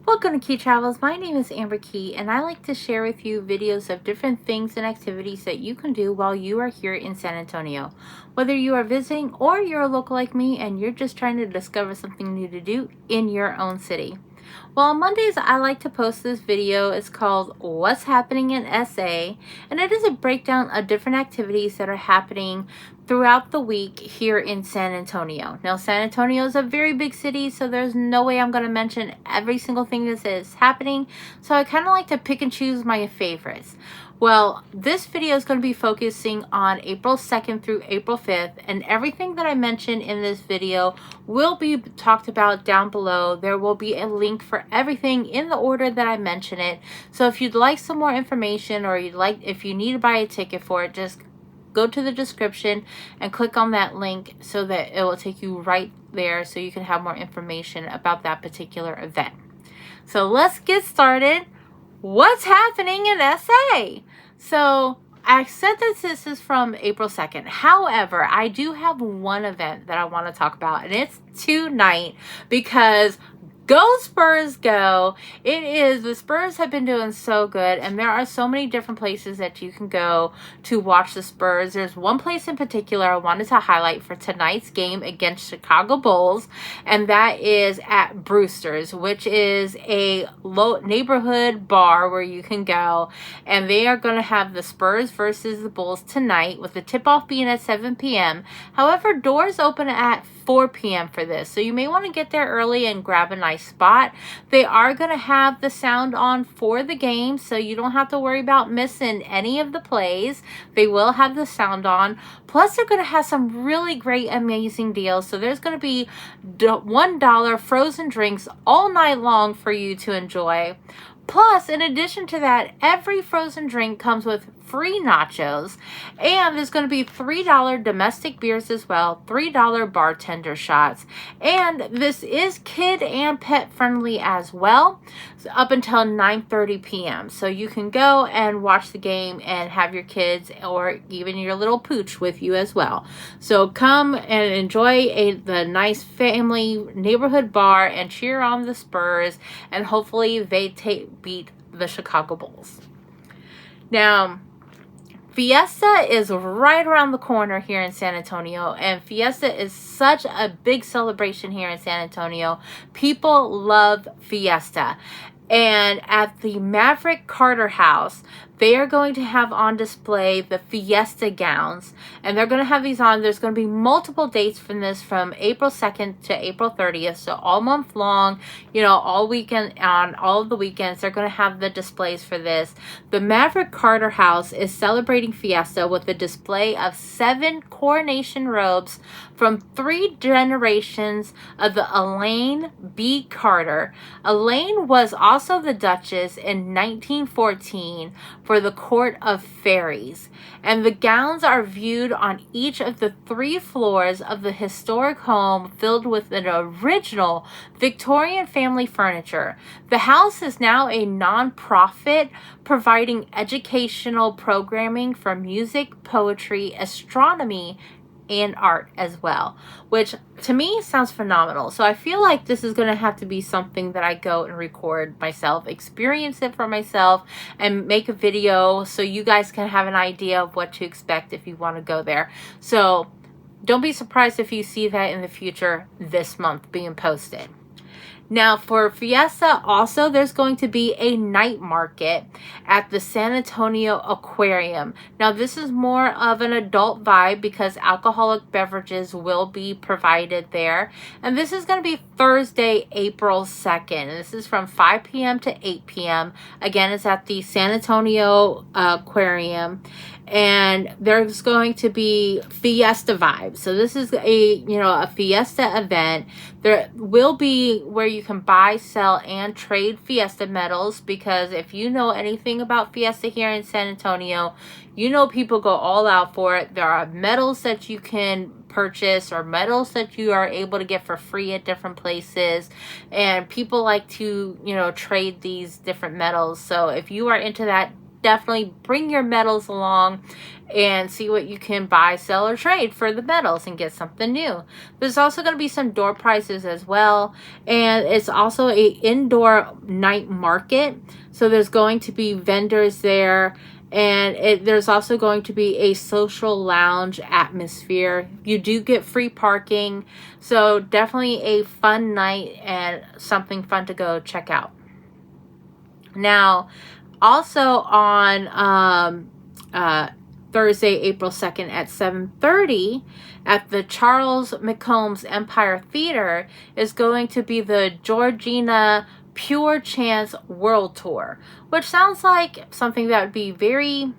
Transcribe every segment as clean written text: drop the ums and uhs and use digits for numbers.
Welcome to Key Travels. My name is Amber Key, and I like to share with you videos of different things and activities that you can do while you are here in San Antonio. Whether you are visiting or you're a local like me and you're just trying to discover something new to do in your own city. Well, on Mondays, I like to post this video. It's called What's Happening in SA, and it is a breakdown of different activities that are happening throughout the week here in San Antonio. Now, San Antonio is a very big city, so there's no way I'm going to mention every single thing that is happening, so I kind of like to pick and choose my favorites. Well, this video is going to be focusing on April 2nd through April 5th, and everything that I mentioned in this video will be talked about down below. There will be a link for everything in the order that I mention it. So if you'd like some more information, or if you need to buy a ticket for it, just go to the description and click on that link so that it will take you right there so you can have more information about that particular event. So let's get started. What's happening in SA? So I said that this is from April 2nd. However, I do have one event that I want to talk about, and it's tonight because go Spurs go. The Spurs have been doing so good, and there are so many different places that you can go to watch the Spurs. There's one place in particular I wanted to highlight for tonight's game against Chicago Bulls, and that is at Brewster's, which is a low neighborhood bar where you can go, and they are going to have the Spurs versus the Bulls tonight, with the tip-off being at 7 p.m. However, doors open at 4 p.m. for this, so you may want to get there early and grab a nice spot. They are going to have the sound on for the game, so you don't have to worry about missing any of the plays. They will have the sound on. Plus, they're going to have some really great, amazing deals. So there's going to be $1 frozen drinks all night long for you to enjoy. Plus, in addition to that, every frozen drink comes with free nachos, and there's going to be $3 domestic beers as well, $3 bartender shots, and this is kid and pet friendly as well, up until 9:30 p.m. So you can go and watch the game and have your kids or even your little pooch with you as well. So come and enjoy the nice family neighborhood bar and cheer on the Spurs, and hopefully they beat the Chicago Bulls. Now, Fiesta is right around the corner here in San Antonio, and Fiesta is such a big celebration here in San Antonio. People love Fiesta. And at the Maverick Carter House, they are going to have on display the Fiesta gowns, and they're going to have these on. There's going to be multiple dates from this, from April 2nd to April 30th, so all month long, all weekend, on all of the weekends, they're going to have the displays for this. The Maverick Carter House is celebrating Fiesta with a display of 7 coronation robes from 3 generations of the Elaine B. Carter. Elaine was also the Duchess in 1914 for the Court of Fairies, and the gowns are viewed on each of the 3 floors of the historic home, filled with an original Victorian family furniture. The house is now a non-profit, providing educational programming for music, poetry, astronomy, and art as well, which to me sounds phenomenal. So I feel like this is going to have to be something that I go and record myself, experience it for myself, and make a video so you guys can have an idea of what to expect if you want to go there. So don't be surprised if you see that in the future this month being posted. Now, for Fiesta, also, there's going to be a night market at the San Antonio Aquarium. Now, this is more of an adult vibe because alcoholic beverages will be provided there. And this is going to be Thursday, April 2nd. And this is from 5 p.m. to 8 p.m. Again, it's at the San Antonio Aquarium. And there's going to be Fiesta vibes. So this is a Fiesta event. There will be where you can buy, sell, and trade Fiesta medals, because if you know anything about Fiesta here in San Antonio, people go all out for it. There are medals that you can purchase, or medals that you are able to get for free at different places, and people like to trade these different medals. So if you are into that, definitely bring your medals along and see what you can buy, sell, or trade for the medals and get something new. There's also going to be some door prizes as well, and it's also a indoor night market. So there's going to be vendors there, and there's also going to be a social lounge atmosphere. You do get free parking, so definitely a fun night and something fun to go check out. Now, also on Thursday, April 2nd at 7:30 at the Charles McCombs Empire Theater is going to be the Georgina Pure Chance World Tour, which sounds like something that would be very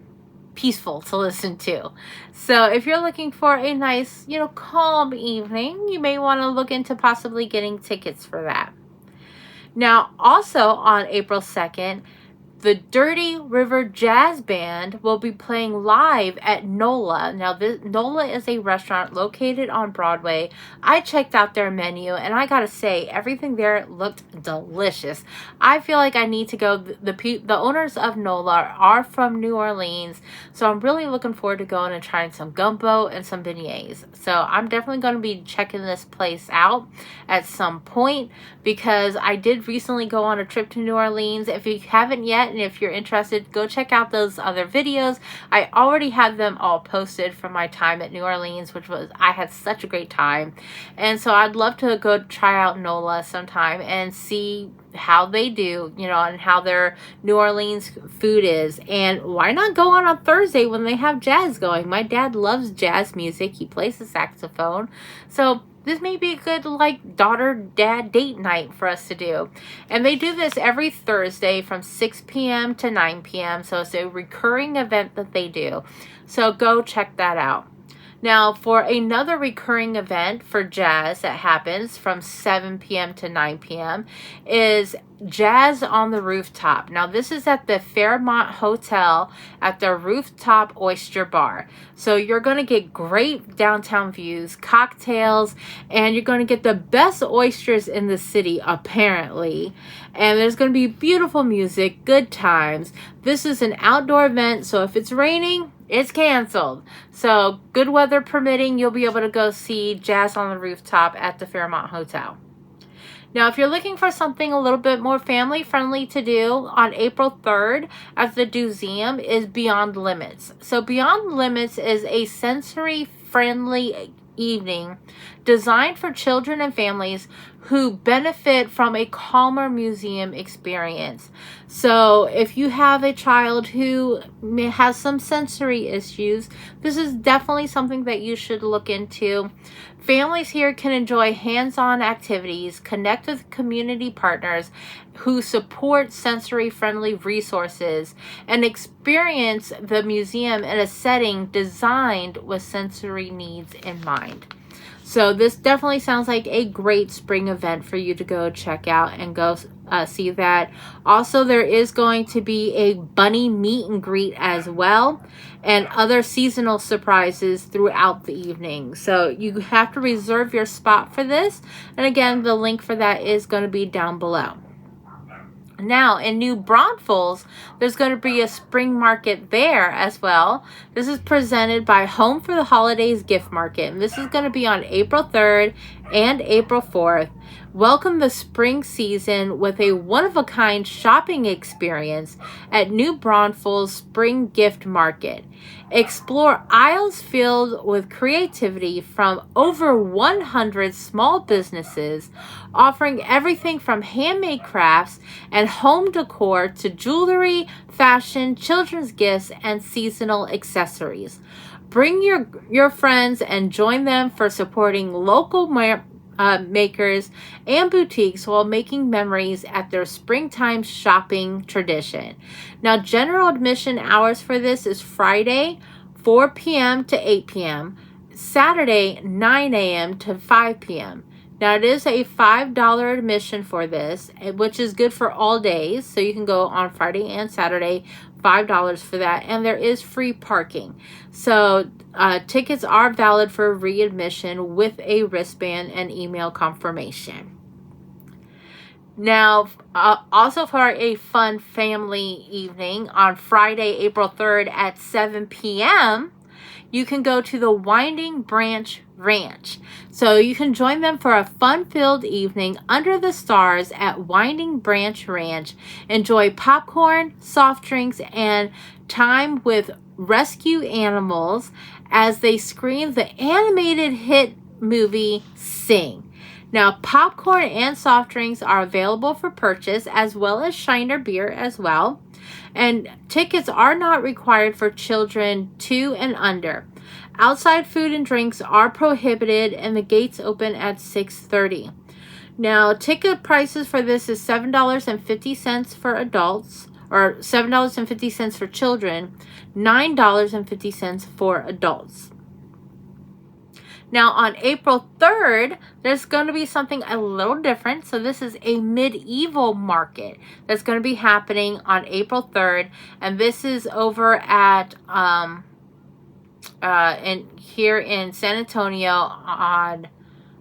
peaceful to listen to. So if you're looking for a nice, calm evening, you may want to look into possibly getting tickets for that. Now, also on April 2nd, the Dirty River Jazz Band will be playing live at NOLA. Now, NOLA is a restaurant located on Broadway. I checked out their menu, and I gotta say, everything there looked delicious. I feel like I need to go. The owners of NOLA are from New Orleans, so I'm really looking forward to going and trying some gumbo and some beignets. So I'm definitely going to be checking this place out at some point, because I did recently go on a trip to New Orleans. If you haven't yet, and if you're interested, go check out those other videos. I already have them all posted from my time at New Orleans, I had such a great time. And so I'd love to go try out NOLA sometime and see how they do, and how their New Orleans food is. And why not go on Thursday when they have jazz going? My dad loves jazz music. He plays the saxophone. So this may be a good daughter-dad date night for us to do. And they do this every Thursday from 6 p.m. to 9 p.m. So it's a recurring event that they do. So go check that out. Now, for another recurring event for jazz that happens from 7 p.m. to 9 p.m. is Jazz on the Rooftop. Now, this is at the Fairmont Hotel at the Rooftop Oyster Bar. So you're going to get great downtown views, cocktails, and you're going to get the best oysters in the city, apparently. And there's going to be beautiful music, good times. This is an outdoor event, so if it's raining, it's canceled. So good weather permitting, you'll be able to go see Jazz on the Rooftop at the Fairmont Hotel. Now, if you're looking for something a little bit more family friendly to do, on April 3rd at the Museum is Beyond Limits. So Beyond Limits is a sensory friendly evening designed for children and families who benefit from a calmer museum experience. So if you have a child who has some sensory issues, this is definitely something that you should look into. Families here can enjoy hands-on activities, connect with community partners who support sensory-friendly resources, and experience the museum in a setting designed with sensory needs in mind. So this definitely sounds like a great spring event for you to go check out and go see that. Also, there is going to be a bunny meet and greet as well, and other seasonal surprises throughout the evening. So you have to reserve your spot for this. And again, the link for that is going to be down below. Now, in New Braunfels, there's going to be a spring market there as well. This is presented by Home for the Holidays Gift Market, and this is going to be on April 3rd and April 4th. Welcome the spring season with a one-of-a-kind shopping experience at New Braunfels Spring Gift Market. Explore aisles filled with creativity from over 100 small businesses, offering everything from handmade crafts and home decor to jewelry, fashion, children's gifts, and seasonal accessories. Bring your friends and join them for supporting local makers and boutiques while making memories at their springtime shopping tradition. Now, general admission hours for this is Friday 4 p.m. to 8 p.m., Saturday 9 a.m. to 5 p.m. Now, it is a $5 admission for this, which is good for all days. So you can go on Friday and Saturday, $5 for that. And there is free parking. So tickets are valid for readmission with a wristband and email confirmation. Now, also for a fun family evening on Friday, April 3rd at 7 p.m., you can go to the Winding Branch Ranch. So you can join them for a fun-filled evening under the stars at Winding Branch Ranch. Enjoy popcorn, soft drinks, and time with rescue animals as they screen the animated hit movie Sing. Now, popcorn and soft drinks are available for purchase, as well as Shiner beer as well. And tickets are not required for children 2 and under. Outside food and drinks are prohibited, and the gates open at 6:30. Now, ticket prices for this is $7.50 for adults, or $7.50 for children, $9.50 for adults. Now, on April 3rd, there's going to be something a little different. So this is a medieval market that's going to be happening on April 3rd. And this is over at here in San Antonio on,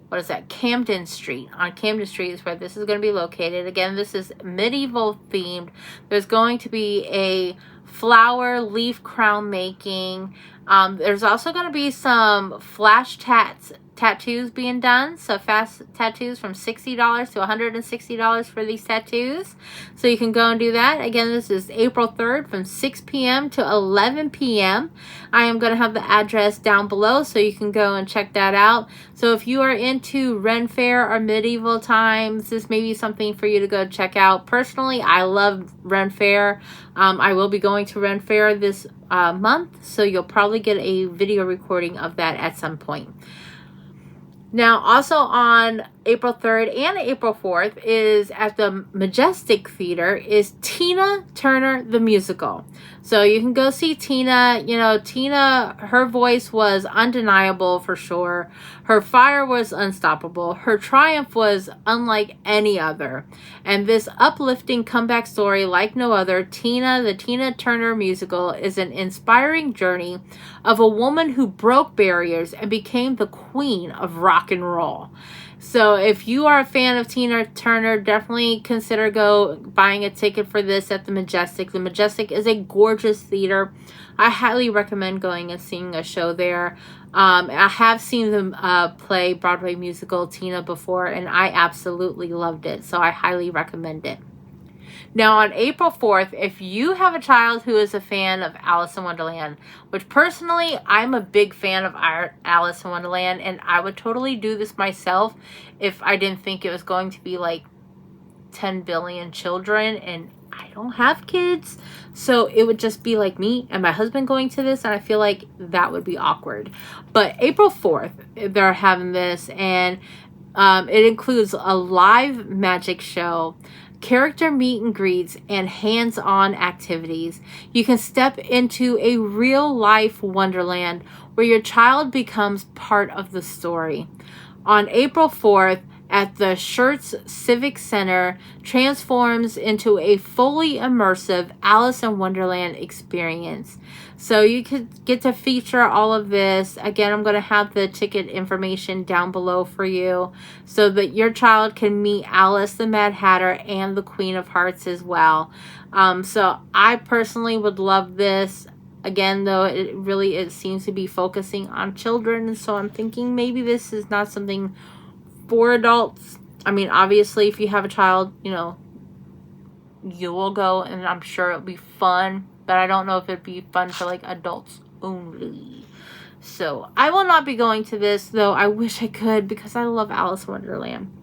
what is that, Camden Street. On Camden Street is where this is going to be located. Again, this is medieval themed. There's going to be a flower leaf crown making. There's also going to be some flash tattoos being done. So fast tattoos from $60 to $160 for these tattoos. So you can go and do that. Again, this is April 3rd from 6 p.m. to 11 p.m. I am going to have the address down below so you can go and check that out. So if you are into Ren Fair or medieval times, this may be something for you to go check out. Personally, I love Ren Fair. I will be going to Ren Fair this month, so you'll probably get a video recording of that at some point. Now, also on April 3rd and April 4th is at the Majestic Theater is Tina Turner the Musical. So you can go see Tina. You know, Tina, her voice was undeniable for sure. Her fire was unstoppable. Her triumph was unlike any other. And this uplifting comeback story like no other, Tina, the Tina Turner Musical, is an inspiring journey of a woman who broke barriers and became the queen of rock and roll. So if you are a fan of Tina Turner, definitely consider buying a ticket for this at the Majestic. The Majestic is a gorgeous theater. I highly recommend going and seeing a show there. I have seen them play Broadway musical Tina before, and I absolutely loved it. So I highly recommend it. Now, on April 4th, if you have a child who is a fan of Alice in Wonderland, which personally, I'm a big fan of Alice in Wonderland, and I would totally do this myself if I didn't think it was going to be like 10 billion children, and I don't have kids, so it would just be like me and my husband going to this, and I feel like that would be awkward. But April 4th, they're having this, and it includes a live magic show, character meet and greets, and hands-on activities. You can step into a real-life wonderland where your child becomes part of the story. On April 4th, at the Schertz Civic Center, transforms into a fully immersive Alice in Wonderland experience. So you could get to feature all of this. Again, I'm going to have the ticket information down below for you so that your child can meet Alice the Mad Hatter and the Queen of Hearts as well. So I personally would love this. Again, though, it seems to be focusing on children, and so I'm thinking maybe this is not something for adults. I mean, obviously, if you have a child, you know, you will go, and I'm sure it'll be fun, but I don't know if it'd be fun for, like, adults only. So, I will not be going to this, though I wish I could, because I love Alice in Wonderland.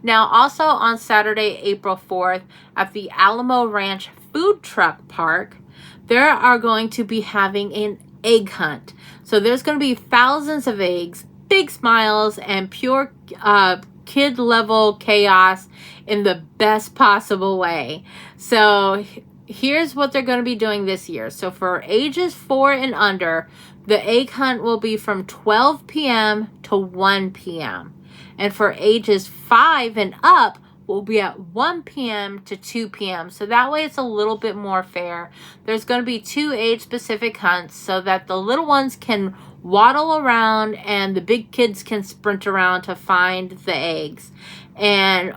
Now, also on Saturday, April 4th, at the Alamo Ranch Food Truck Park, there are going to be having an egg hunt. So, there's going to be thousands of eggs, big smiles, and pure kid-level chaos in the best possible way. So here's what they're going to be doing this year. So for ages 4 and under, the egg hunt will be from 12 p.m. to 1 p.m. And for ages 5 and up, will be at 1 p.m. to 2 p.m. So that way it's a little bit more fair. There's going to be 2 age-specific hunts so that the little ones can waddle around, and the big kids can sprint around to find the eggs. And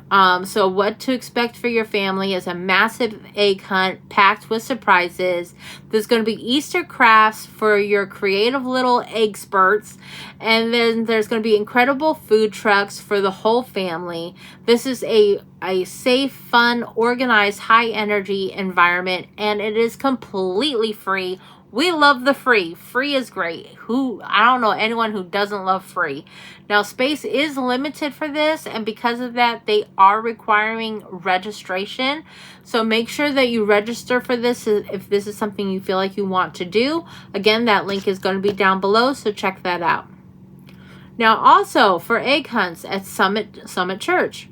so what to expect for your family is a massive egg hunt packed with surprises. There's going to be Easter crafts for your creative little egg spurts. And then there's going to be incredible food trucks for the whole family. This is a safe, fun, organized, high energy environment, and it is completely free. We love the free. Free is great. I don't know anyone who doesn't love free. Now, space is limited for this, and because of that, they are requiring registration. So make sure that you register for this if this is something you feel like you want to do. Again, that link is going to be down below, so check that out. Now, also for egg hunts at Summit Church.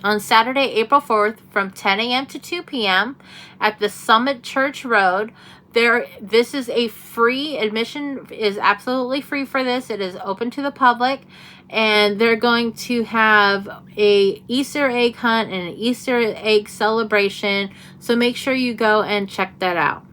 On Saturday, April 4th, from 10 a.m. to 2 p.m. at the Summit Church Road, this is a free admission, is absolutely free for this. It is open to the public, and they're going to have a Easter egg hunt and an Easter egg celebration. So make sure you go and check that out.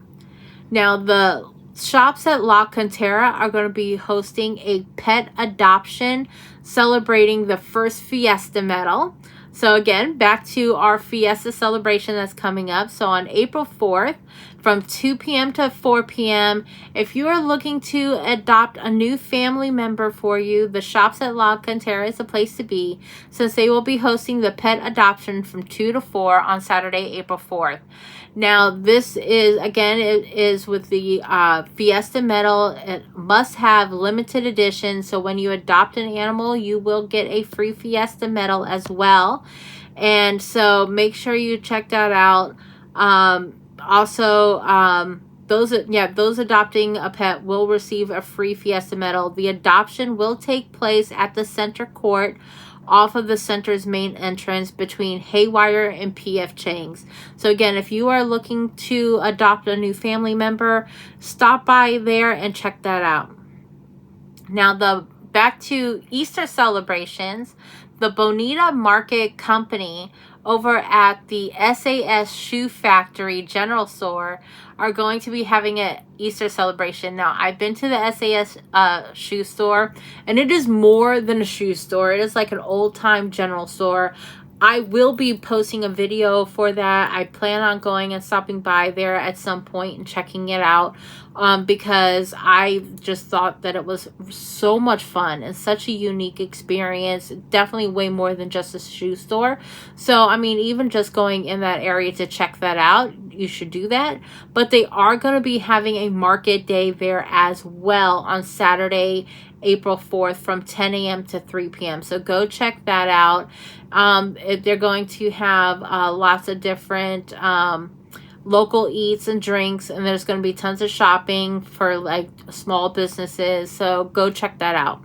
Now, the shops at La Cantera are going to be hosting a pet adoption celebrating the first Fiesta medal. So again, back to our Fiesta celebration that's coming up. So on April 4th, from 2 p.m. to 4 p.m., if you are looking to adopt a new family member for you, the shops at La Cantera is the place to be, since they will be hosting the pet adoption from 2 to 4 on Saturday, April 4th. Now, this is, again, it is with the Fiesta medal. It must have limited edition. So when you adopt an animal, you will get a free Fiesta medal as well. And so make sure you check that out. Those adopting a pet will receive a free Fiesta medal. The adoption will take place at the center court off of the center's main entrance between Haywire and P.F. Chang's. So again, if you are looking to adopt a new family member, stop by there and check that out. Now, back to Easter celebrations, the Bonita Market Company over at the SAS Shoe Factory General Store are going to be having an Easter celebration. Now, I've been to the SAS shoe store, and it is more than a shoe store. It is like an old-time general store. I will be posting a video for that. I plan on going and stopping by there at some point and checking it out because I just thought that it was so much fun and such a unique experience. Definitely way more than just a shoe store. So, I mean, even just going in that area to check that out, you should do that. But they are going to be having a market day there as well on Saturday, April 4th from 10 a.m. to 3 p.m. So go check that out. They're going to have lots of different local eats and drinks, and there's going to be tons of shopping for like small businesses. So go check that out.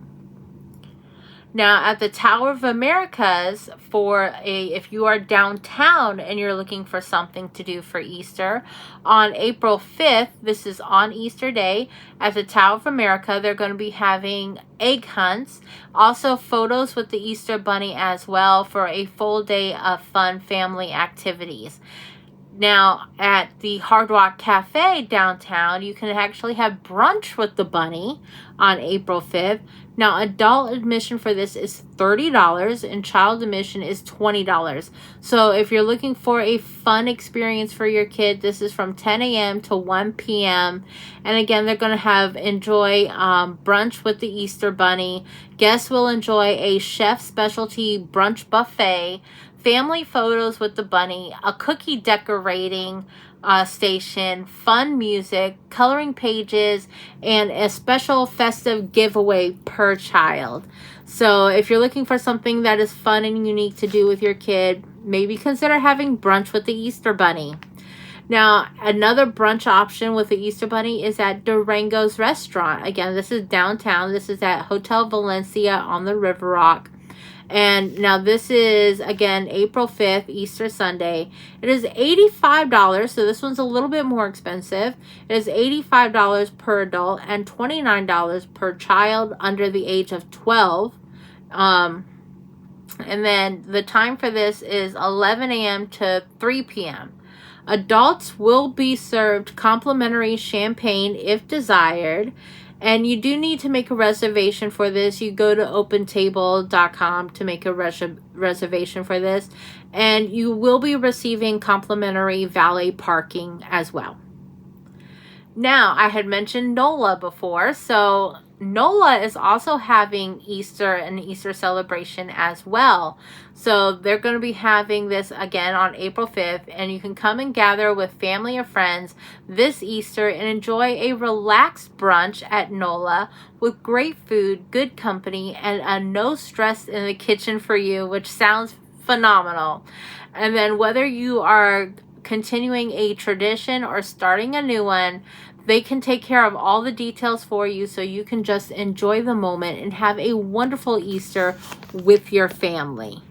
Now, at the Tower of Americas, if you are downtown and you're looking for something to do for Easter, on April 5th, this is on Easter Day, at the Tower of America, they're going to be having egg hunts, also photos with the Easter Bunny as well, for a full day of fun family activities. Now, at the Hard Rock Cafe downtown, you can actually have brunch with the bunny on April 5th. Now, adult admission for this is $30 and child admission is $20. So if you're looking for a fun experience for your kid, this is from 10 a.m. to 1 p.m. And again, they're going to enjoy brunch with the Easter Bunny. Guests will enjoy a chef specialty brunch buffet, family photos with the bunny, a cookie decorating station, fun music, coloring pages, and a special festive giveaway per child. So if you're looking for something that is fun and unique to do with your kid, maybe consider having brunch with the Easter Bunny. Now, another brunch option with the Easter Bunny is at Durango's Restaurant. Again, this is downtown. This is at Hotel Valencia on the River Rock. And now this is, again, April 5th, Easter Sunday. It is $85, so this one's a little bit more expensive. It is $85 per adult and $29 per child under the age of 12. And then the time for this is 11 a.m. to 3 p.m. Adults will be served complimentary champagne if desired. And you do need to make a reservation for this. You go to opentable.com to make a reservation for this. And you will be receiving complimentary valet parking as well. Now, I had mentioned NOLA before, so NOLA is also having Easter and Easter celebration as well. So they're going to be having this again on April 5th, and you can come and gather with family or friends this Easter and enjoy a relaxed brunch at NOLA with great food, good company, and no stress in the kitchen for you, which sounds phenomenal. And then whether you are continuing a tradition or starting a new one, they can take care of all the details for you so you can just enjoy the moment and have a wonderful Easter with your family.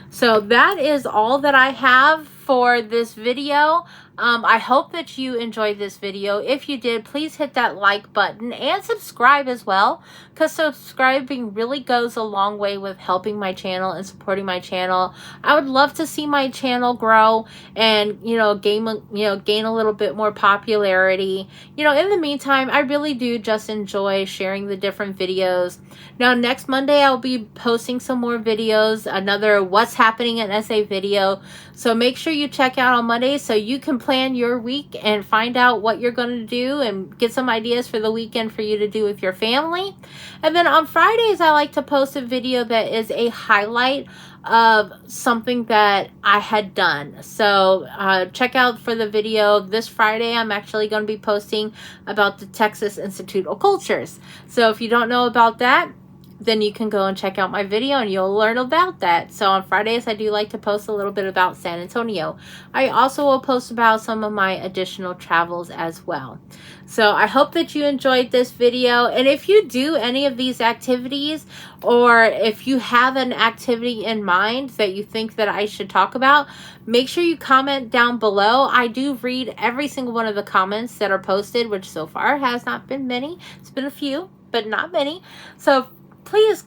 So that is all that I have for this video. I hope that you enjoyed this video. If you did, please hit that like button and subscribe as well, because subscribing really goes a long way with helping my channel and supporting my channel. I would love to see my channel grow and gain a little bit more popularity. In the meantime, I really do just enjoy sharing the different videos. Now next Monday I'll be posting some more videos, another what's happening in SA video. So make sure you check out on Monday so you can plan your week and find out what you're going to do and get some ideas for the weekend for you to do with your family. And then on Fridays, I like to post a video that is a highlight of something that I had done. So check out for the video this Friday. I'm actually going to be posting about the Texas Institute of Cultures. So if you don't know about that, then you can go and check out my video and you'll learn about that. So on Fridays, I do like to post a little bit about San Antonio. I also will post about some of my additional travels as well. So I hope that you enjoyed this video. And if you do any of these activities, or if you have an activity in mind that you think that I should talk about, make sure you comment down below. I do read every single one of the comments that are posted, which so far has not been many. It's been a few, but not many. So please,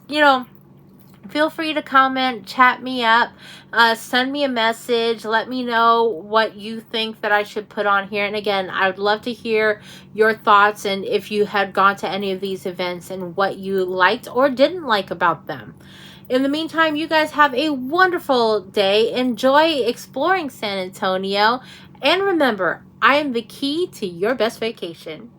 feel free to comment, chat me up, send me a message, let me know what you think that I should put on here. And again, I would love to hear your thoughts and if you had gone to any of these events and what you liked or didn't like about them. In the meantime, you guys have a wonderful day. Enjoy exploring San Antonio. And remember, I am the key to your best vacation.